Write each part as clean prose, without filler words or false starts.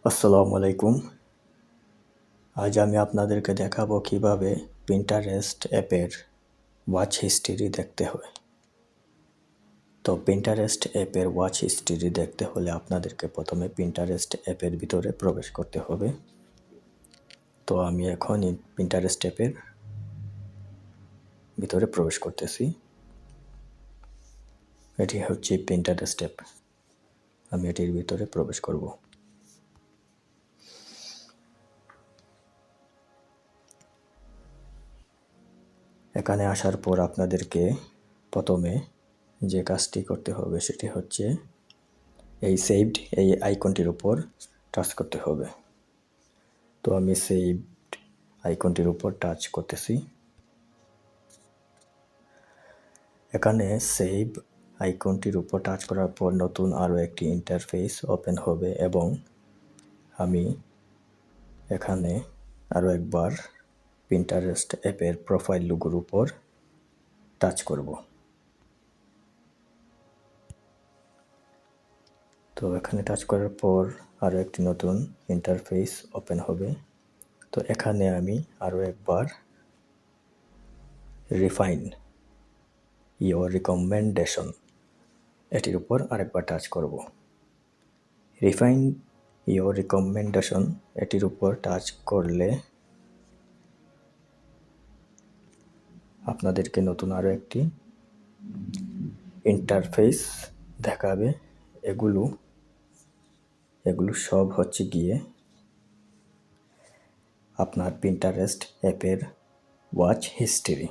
আসসালামু আলাইকুম। আজ আমি আপনাদেরকে দেখাবো কিভাবে পিন্টারেস্ট অ্যাপের ওয়াচ হিস্ট্রি দেখতে হয়। তো পিন্টারেস্ট অ্যাপের ওয়াচ হিস্ট্রি দেখতে হলে আপনাদেরকে প্রথমে পিন্টারেস্ট অ্যাপের ভিতরে প্রবেশ করতে হবে। তো আমি এখন পিন্টারেস্ট অ্যাপের ভিতরে প্রবেশ করতেছি। এটি হচ্ছে পিন্টারেস্ট অ্যাপ। আমি এটির ভিতরে প্রবেশ করব। এখানে আসার পর আপনাদেরকে প্রথমে যে কাজটি করতে হবে সেটি হচ্ছে এই আইকনটির উপর টাচ করতে হবে। তো আমি সেভড আইকনটির উপর টাচ করতেছি। এখানে সেভ আইকনটির উপর টাচ করার পর নতুন আরও একটি ইন্টারফেস ওপেন হবে এবং আমি এখানে আরও একবার পিন্টারেস্ট অ্যাপের প্রোফাইল লোগোর উপর টাচ করব। তো এখানে টাচ করার পর আরও একটি নতুন ইন্টারফেস ওপেন হবে। তো এখানে আমি আরও একবার রিফাইন ইওর রিকমেন্ডেশন এটির উপর আরেকবার টাচ করব। রিফাইন ইওর রিকমেন্ডেশন এটির উপর টাচ করলে আপনাদেরকে নতুন আরও একটি ইন্টারফেস দেখাবে। এগুলো সব হচ্ছে গিয়ে আপনার পিন্টারেস্ট অ্যাপের ওয়াচ হিস্ট্রি।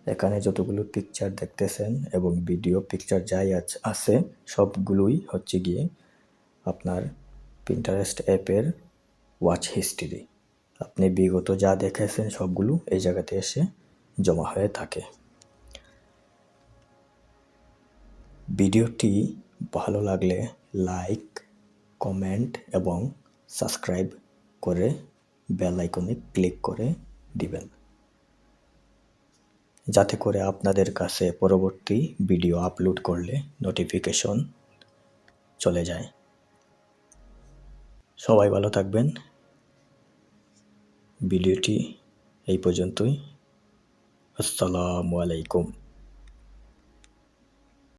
এখানে যতগুলো পিকচার দেখতেছেন এবং ভিডিও পিকচার যাই আছে সবগুলোই হচ্ছে গিয়ে আপনার পিন্টারেস্ট অ্যাপের ওয়াচ হিস্ট্রি। আপনি বিগত যা দেখেছেন সবগুলো এই জায়গাতে এসে জমা হয়ে থাকে। ভিডিওটি ভালো লাগলে লাইক, কমেন্ট এবং সাবস্ক্রাইব করে বেল আইকনে ক্লিক করে দিবেন, যাতে করে আপনাদের কাছে পরবর্তী ভিডিও আপলোড করলে নোটিফিকেশন চলে যায়। সবাই ভালো থাকবেন। ভিডিওটি এই পর্যন্তই। আসসালামু আলাইকুম।